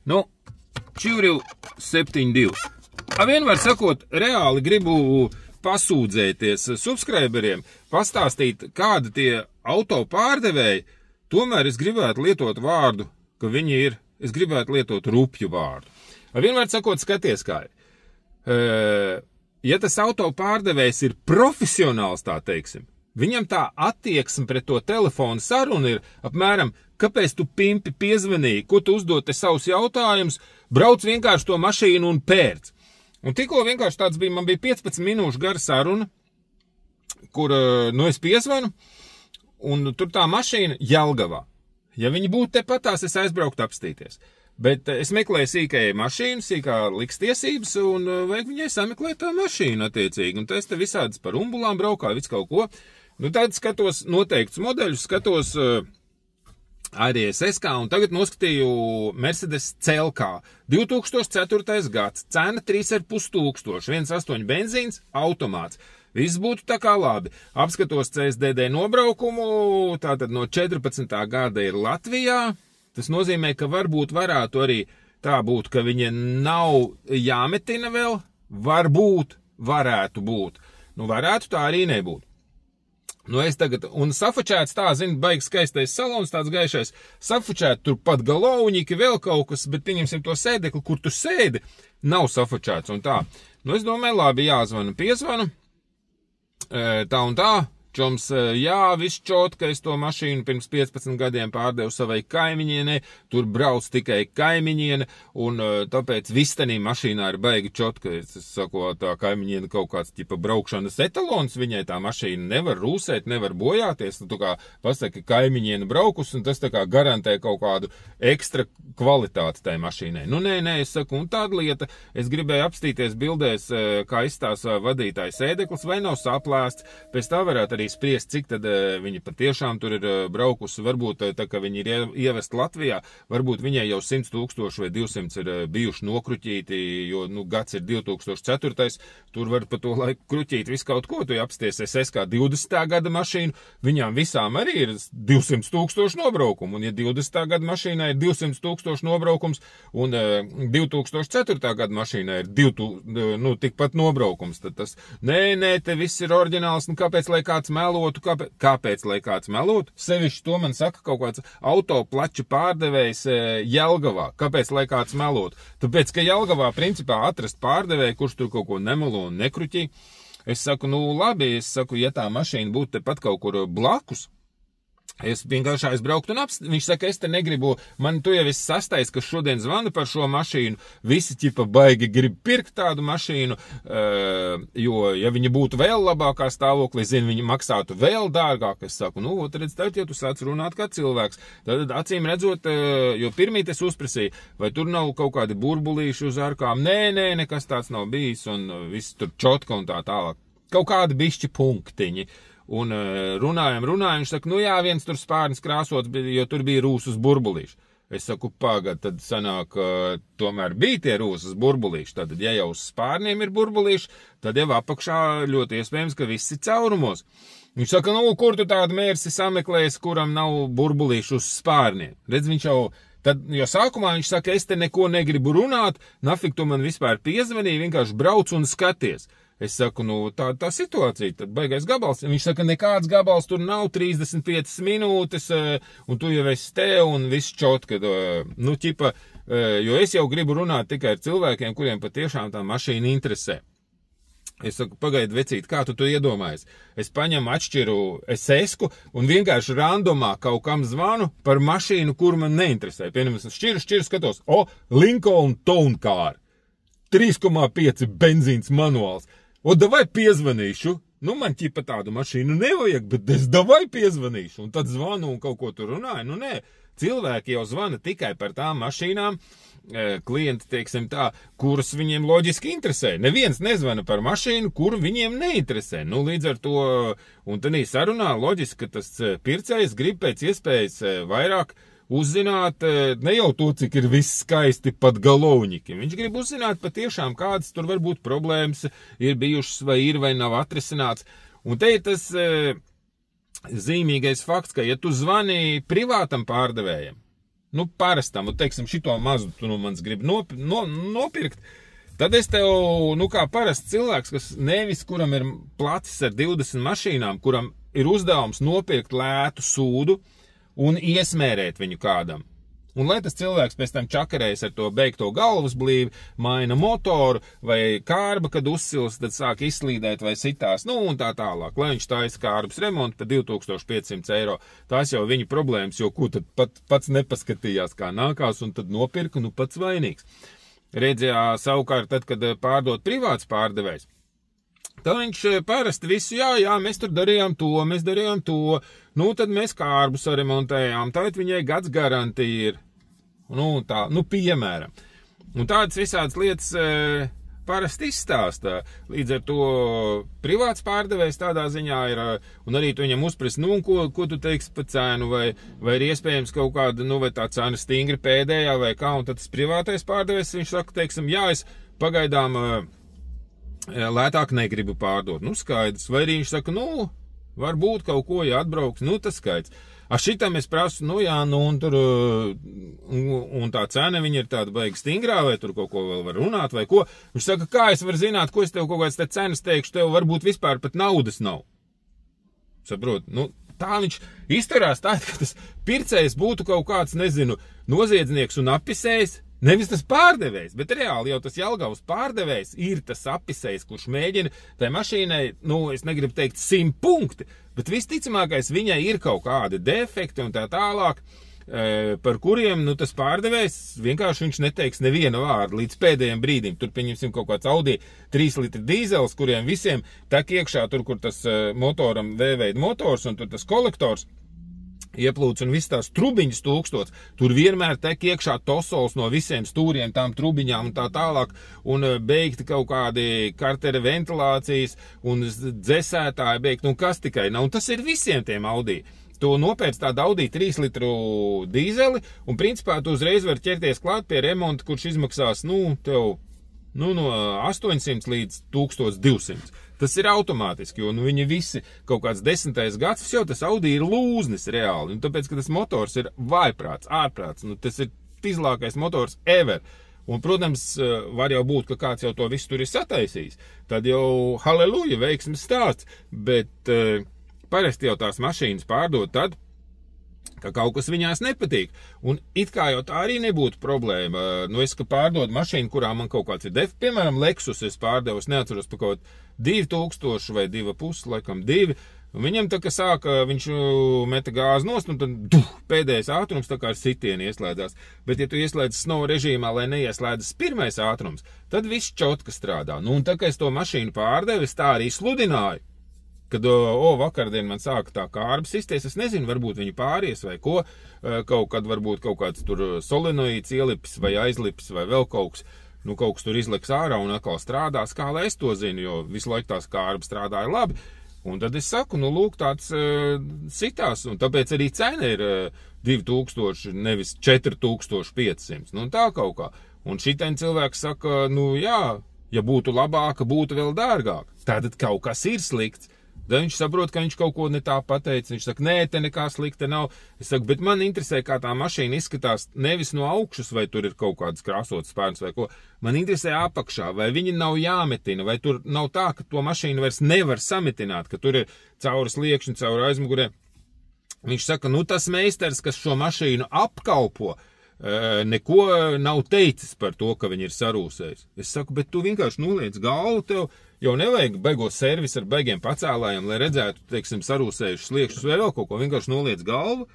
Nu, Čivriv 72. Vienmēr sakot, reāli gribu pasūdzēties subscriberiem, pastāstīt, kāda tie auto pārdevēji, tomēr es gribētu lietot vārdu, ka viņi ir, es gribētu lietot rupju vārdu. Vienmēr sakot, skaties kā ir. Ja tas auto pārdevējs ir profesionāls, tā teiksim, viņam tā attieksme pret to telefonu sarunu ir apmēram, kāpēc tu pimpi piezvanīji, ko tu uzdod te savus jautājumus, brauc vienkārši to mašīnu un pērc. Un tikko vienkārši tāds bija, man bija 15 minūšu gara saruna, kur, es piezvanu, un tur tā mašīna Jelgavā. Ja viņi būtu tepatās, es aizbrauktu apstīties. Bet es meklēju sīkajai mašīnu, sīkā liks tiesības, un vajag viņai sameklēt tā mašīnu attiecīgi. Un es te visādas par umbulām braukāju, visu kaut ko. Tad skatos noteiktus modeļus, skatos arī SK, un tagad noskatīju Mercedes CLK. 2004. gads, cena 3500, 1.8 benzīns, automāts. Viss būtu tā kā labi. Apskatos CSDD nobraukumu, tātad no 14. gada ir Latvijā. Tas nozīmē, ka varbūt varētu arī tā būt, ka viņa nav jāmetina vēl, varbūt varētu būt. Varētu tā arī nebūt. Es tagad, un safučēts tā, baigi skaistais salons, tāds gaišais, safučēt tur pat galauņiki, vēl kaut kas, bet pieņemsim to sēdekli, kur tu sēdi, nav safučēts un tā. Es domāju, labi, jāzvanu, piezvanu, tā un tā. Čoms, jā, viss čot, ka es to mašīnu pirms 15 gadiem pārdevu savai kaimiņienei, tur brauc tikai kaimiņiene, un tāpēc vistenī mašīnā ir baigi čot, ka es saku, tā kaimiņiene kaut kāds ķipa braukšanas etalons, viņai tā mašīna nevar rūsēt, nevar bojāties, tu kā pasaki, kaimiņiene braukus, un tas tā kā garantē kaut kādu ekstra kvalitāti tai mašīnai. Nē, es saku, un tāda lieta, es gribēju apstīties bildēs, kā izstāsta vadītājs sēdeklis, vai nav saplēsts, pēc tā varētu arī spriest, cik tad viņi patiešām tur ir braukusi, varbūt tā, ka viņi ir ievest Latvijā, varbūt viņai jau 100 000 vai 200 ir bijuši nokruķīti, jo, gads ir 2004. Tur var pa to laiku kruķīt visu kaut ko, tu apsties SK 20. gada mašīnu, viņām visām arī ir 200 000 nobraukumu, un ja 20. gada mašīnā ir 200 000 nobraukums, un 2004. gada mašīnā ir tikpat nobraukums, tad tas, nē, te viss ir oriģināls, kāpēc, lai kāds melotu, kāpēc, lai kāds melotu? Sevišķi to man saka kaut kāds autoplaču pārdevējs Jelgavā. Kāpēc, lai kāds melotu? Tāpēc, ka Jelgavā principā atrast pārdevēju, kurš tur kaut ko nemelo un nekruķī. Es saku, labi, ja tā mašīna būtu tepat kaut kur blakus, es vienkārši aizbrauktu un viņš saka, es te negribu, man tu jau esi sastais, kas šodien zvana par šo mašīnu, visi ķipa baigi grib pirkt tādu mašīnu, jo, ja viņa būtu vēl labākā stāvoklī, viņa maksātu vēl dārgāk, es saku, redz, tad, ja tu sāc runāt kā cilvēks, tad acīm redzot, jo pirmīt es uzprasīju, vai tur nav kaut kādi burbulīši uz arkām, nē, nekas tāds nav bijis, un viss tur čotka un tā tālāk, kaut kādi bišķi punktiņi. Un runājam, viņš saka, jā, viens tur spārnis krāsots, jo tur bija rūsas burbulīši. Es saku, pagad, tad sanāk, tomēr bija tie rūsas burbulīši. Tad, ja jau uz spārniem ir burbulīši, tad jau apakšā ļoti iespējams, ka viss ir caurumos. Viņš saka, kur tu tādu mērsi sameklēs, kuram nav burbulīši uz spārniem? Redz, viņš jau, jo sākumā viņš saka, es te neko negribu runāt, nafik tu man vispār piezvanīji, vienkārši brauc un skaties. Es saku, tā situācija, tad baigais gabals. Viņš saka, nekāds gabals tur nav 35 minūtes, un tu jau esi te, un viss čot, kad, jo es jau gribu runāt tikai ar cilvēkiem, kuriem patiešām tā mašīna interesē. Es saku, pagaidi, vecīt, kā tu iedomājies? Es paņemu atšķiru SSku un vienkārši randomā kaut kam zvanu par mašīnu, kur man neinteresē. Piemēram, šķiru skatos, Lincoln Town Car, 3,5 benzīns manuāls. Davai piezvanīšu, man ķipa tādu mašīnu nevajag, bet es davai piezvanīšu, un tad zvanu un kaut ko tur runāju, nē, cilvēki jau zvana tikai par tām mašīnām, klienti, teiksim tā, kuras viņiem loģiski interesē. Neviens nezvana par mašīnu, kuru viņiem neinteresē. Līdz ar to, un tad sarunā loģiski, ka tas pircējs grib pēc iespējas vairāk uzzināt ne jau to, cik ir viss skaisti pat galauņiki. Viņš grib uzzināt patiešām, kādas tur varbūt problēmas ir bijušas vai nav atrisināts. Un te ir tas zīmīgais fakts, ka ja tu zvani privātam pārdevējam, nu, parastam, teiksim, šito mazu tu nu mans grib nopirkt, tad es tev, nu, kā parasts cilvēks, kas nevis, kuram ir placis ar 20 mašīnām, kuram ir uzdevums nopirkt lētu sūdu un iesmērēt viņu kādam. Un lai tas cilvēks pēc tam čakarējas ar to beigto galvas blīvi, maina motoru vai kārba, kad uzsils, tad sāk izslīdēt vai sitās, nu un tā tālāk. Lai viņš taisa kārbas remontu par 2500 eiro. Tās jau viņa problēmas, jo ko tad pats nepaskatījās, kā nākās, un tad nopirka, nu pats vainīgs. Redzējā savukārt, tad, kad pārdot privāts pārdevējs, tad viņš parasti visu, jā, mēs tur darījām to, nu tad mēs kārbu saremontējām, tad viņai gads garantija ir, nu tā, nu piemēram. Un tādas visādas lietas parasti izstāstā, līdz ar to privāts pārdevējs tādā ziņā ir, un arī tu viņam uzprasi, nu, ko tu teiksi par cēnu, vai ir iespējams kaut kāda, nu, vai tā cena stingri pēdējā, vai kā, un tad tas privātais pārdevējs, viņš saka, teiksim, jā, es pagaidām lētāk negribu pārdot, nu, skaidrs, vai arī viņš saka, nu, varbūt kaut ko, ja atbrauks, nu, tas skaidrs. A šitam es prasu, nu jā, nu un tur, un tā cena viņa ir tāda baigi stingrā, vai tur kaut ko vēl var runāt, vai ko. Viņš saka, kā es varu zināt, ko es tev kaut kāds te cenas teikšu, tev varbūt vispār pat naudas nav. Saprot, nu, tā viņš izturās tā, ka tas pircējs būtu kaut kāds, nezinu, noziedznieks un apisējs, nevis tas pārdevējs, bet reāli jau tas Jelgavas pārdevējs ir tas apisējs, kurš mēģina tai mašīnai, nu, es negribu teikt 100 punkti, bet visticamākais viņai ir kaut kādi defekti un tā tālāk, par kuriem, nu, tas pārdevējs vienkārši viņš neteiks nevienu vārdu līdz pēdējiem brīdim. Tur pieņemsim kaut kāds Audi 3 litri dīzels, kuriem visiem tak iekšā tur, kur tas motoram V-veida motors un tur tas kolektors ieplūc un viss tās trubiņas tūkstots, tur vienmēr tek iekšā tosols no visiem stūriem, tām trubiņām un tā tālāk, un beigti kaut kādi kartera ventilācijas un dzesētāji beigti, un kas tikai nav, un tas ir visiem tiem Audi. Tu nopērc tādu Audi 3 litru dīzeli, un principā tu uzreiz var ķerties klāt pie remonta, kurš izmaksās, nu, tev, nu, no 800 līdz 1200. Tas ir automātiski, jo nu, viņi visi kaut kāds 10. gads, jau tas Audi ir lūznis reāli, un tāpēc, ka tas motors ir vaiprāts, ārprāts, nu, tas ir izlākais motors ever. Un, protams, var jau būt, ka kāds jau to visu tur ir sataisījis, tad jau halleluja, veiksmes stāsts, bet parasti jau tās mašīnas pārdod tad, ka kaut kas viņās nepatīk. Un it kā jau tā arī nebūtu problēma. Nu, es, ka pārdodu mašīnu, kurā man kaut kāds ir defekts, piemēram, Lexus es pārdevu, es neatceros par kaut 2000 vai 2,5, laikam 2, un viņam tā, ka sāka, viņš meta gāzi nost, un tad pēdējais ātrums tā kā ar sitieni ieslēdzās. Bet, ja tu ieslēdz snow režīmā, lai neieslēdzas pirmais ātrums, tad viss čotka strādā. Nu, un tā, ka es to mašīnu pārdevu, es tā arī sludināju. Kad, vakardien man sāka tā kārba sisties, es nezinu, varbūt viņi pāries vai ko, kaut kad varbūt kaut kāds tur solenoīds ielipis vai aizlipis vai vēl kaut kas, nu kaut kas tur izliks ārā un atkal strādās, kā lai es to zinu, jo visu laiku tās kārbas strādāja labi. Un tad es saku, nu lūk, tāds sitās, un tāpēc arī cena ir 2000, nevis 4500, nu tā kaut kā. Un šitien cilvēks saka, nu jā, ja būtu labāka, būtu vēl dārgāk. Tātad kaut kas ir slikts. Tad viņš saprot, ka viņš kaut ko ne tā pateica. Viņš saka, nē, te nekā slikta nav. Es saku, bet man interesē, kā tā mašīna izskatās nevis no augšas, vai tur ir kaut kāds krāsots spērns vai ko. Man interesē apakšā, vai viņi nav jāmetina, vai tur nav tā, ka to mašīnu vairs nevar sametināt, ka tur ir cauri sliekšņi, cauri aizmugurē. Viņš saka, nu tas meistars, kas šo mašīnu apkalpo, neko nav teicis par to, ka viņi ir sarūsējis. Es saku, bet tu vienkārši noliec galvu, tev jau nevajag beigo servisu ar beigiem pacēlājiem, lai redzētu, teiksim, sarūsējušas sliekšņus vai vēl kaut ko. Vienkārši noliec galvu,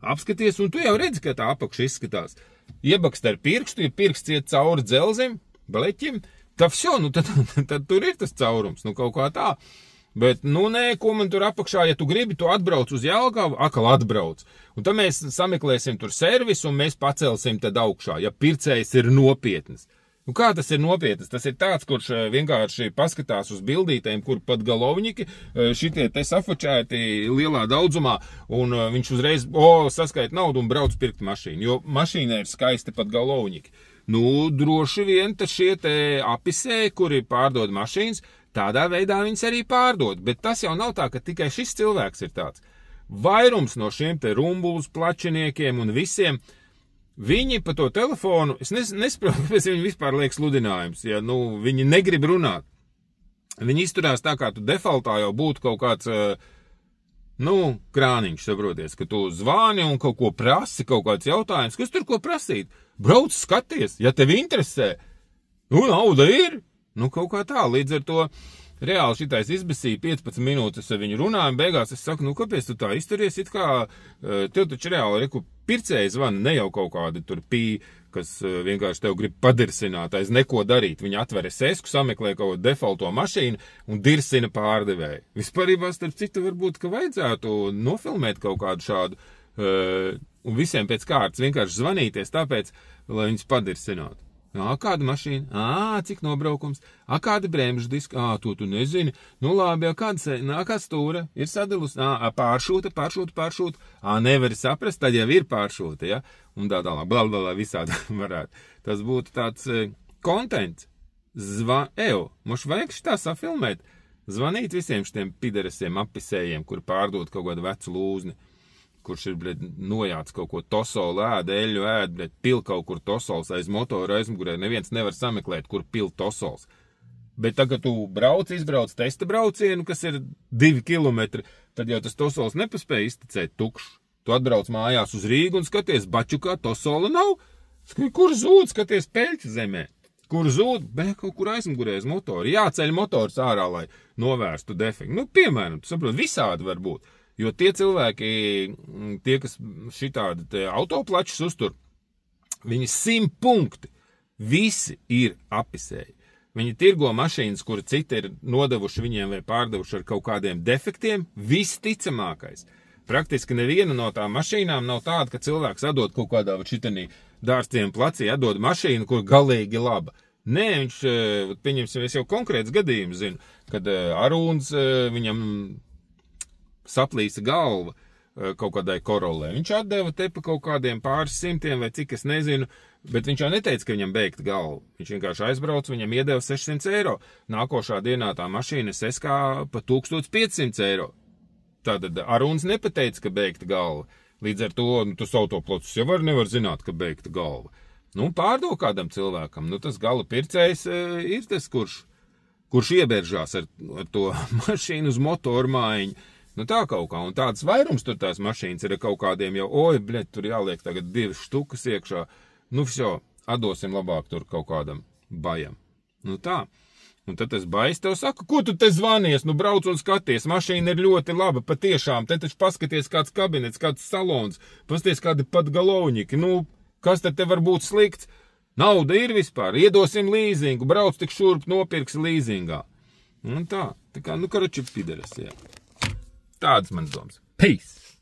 apskaties, un tu jau redzi, ka tā apakša izskatās. Iebakst ar pirkstu, ja pirksts iet cauri dzelzim, baleķim, tad vsjo, nu tad tur ir tas caurums, nu kaut kā tā. Bet, nu nē, ko man tur apakšā, ja tu gribi, tu atbrauc uz Jelgavu, atkal atbrauc. Un tad mēs sameklēsim tur servisu un mēs pacelsim tad augšā, ja pircējs ir nopietns. Un kā tas ir nopietns? Tas ir tāds, kurš vienkārši paskatās uz bildītēm, kur pat galovņiki šitie te safočēti lielā daudzumā, un viņš uzreiz, saskait naudu un brauc pirkt mašīnu, jo mašīnai ir skaisti pat galovņiki. Nu, droši vien tad šie te apisēji, kuri pārdod mašīnas, tādā veidā viņas arī pārdod, bet tas jau nav tā, ka tikai šis cilvēks ir tāds. Vairums no šiem te rumbulus plačiniekiem un visiem, viņi pa to telefonu, es nesaprotu, kāpēc viņi vispār liek sludinājums, ja, viņi negrib runāt. Viņi izturās tā, kā tu defaultā jau būtu kaut kāds, krāniņš, saproties, ka tu zvani un kaut ko prasi, kaut kāds jautājums, kas tur ko prasīt? Brauc, skaties, ja tevi interesē, nauda ir, kaut kā tā, līdz ar to reāli šitais izbesīja 15 minūtes ar viņu runājumu, beigās es saku, kāpēc tu tā izturies, it kā tev taču reāli, pircēji zvana, ne jau kaut kādi tur kas vienkārši tev grib padirsināt, aiz neko darīt. Viņa atver SSku, sameklē kaut kādu defaulto mašīnu un dirsina pārdevēju. Vispārībā, starp citu, varbūt, ka vajadzētu nofilmēt kaut kādu šādu un visiem pēc kārtas vienkārši zvanīties tāpēc, lai viņus padirsinātu. Kāda mašīna? Cik nobraukums? Kāda bremžu diska? To tu nezini. Labi, kāda stūra? Ir sadalus? Pāršūta. Nevari saprast, tad jau ir pāršūta, ja? Un tā tālāk, blablabla, visādi varētu. Tas būtu tāds kontents. Mums vajag šitā safilmēt. Zvanīt visiem šitiem pideresiem, appisējiem, kuri pārdod kaut kādu vecu lūzni. Kurš ir, nojāts kaut ko tosolu ēd, eļu ēd, pil kaut kur tosols aiz motora aizmugurē, neviens nevar sameklēt, kur pil tosols. Bet tagad tu izbrauc testa braucienu, kas ir 2 kilometri, tad jau tas tosols nepaspēja izticēt tukšs. Tu atbrauc mājās uz Rīgu un skaties, bačukā tosola nav. Kur zūd, skaties peļķu zemē. Kur zūd, kaut kur aizmugurē aiz motora. Jāceļ motors ārā, lai novērstu defektu. Piemēram, tu saproti, visādi var būt. Jo tie cilvēki, kas šitādi autoplačus uztur, viņi 100 punkti, visi ir appisēji. Viņi tirgo mašīnas, kuri citi ir nodevuši viņiem vai pārdevuši ar kaut kādiem defektiem, visticamākais. Praktiski neviena no tām mašīnām nav tāda, ka cilvēks atdod kaut kādā šitanī dārstiem placī, atdod mašīnu, kur galīgi laba. Nē, viņš, pieņemsim, es jau konkrēts gadījums zinu, kad Arūns viņam saplīsa galva kaut kādai korolē. Viņš atdeva te pa kaut kādiem pāris simtiem vai cik es nezinu, bet viņš jau neteica, ka viņam beigta galva. Viņš vienkārši aizbrauc, viņam iedeva 600 eiro. Nākošā dienā tā mašīna seskā pa 1500 eiro. Tātad Arūns nepateica, ka beigta galva. Līdz ar to, tas autoplocus jau nevar zināt, ka beigta galva. Pārdo kādam cilvēkam. Tas gala pircējs ir tas, kurš ieberžās ar to mašīnu uz motoru mājiņu. Tā kaut kā, un tāds vairums tur tās mašīnas ir kaut kādiem jau, tur jāliek tagad 2 štukas iekšā. Atdosim labāk tur kaut kādam bajam. Tā. Un tad tas bajs tev saka, ko tu te zvanies, brauc un skaties, mašīna ir ļoti laba, patiešām, te taču paskaties kāds kabinets, kāds salons, paskaties kādi pat galovņiki, kas tad te var būt slikts? Nauda ir vispār, iedosim līzingu, brauc tik šurp, nopirksi līzingā. Tā kā, karoči pideres, jā. Tāds mans doms. Peace!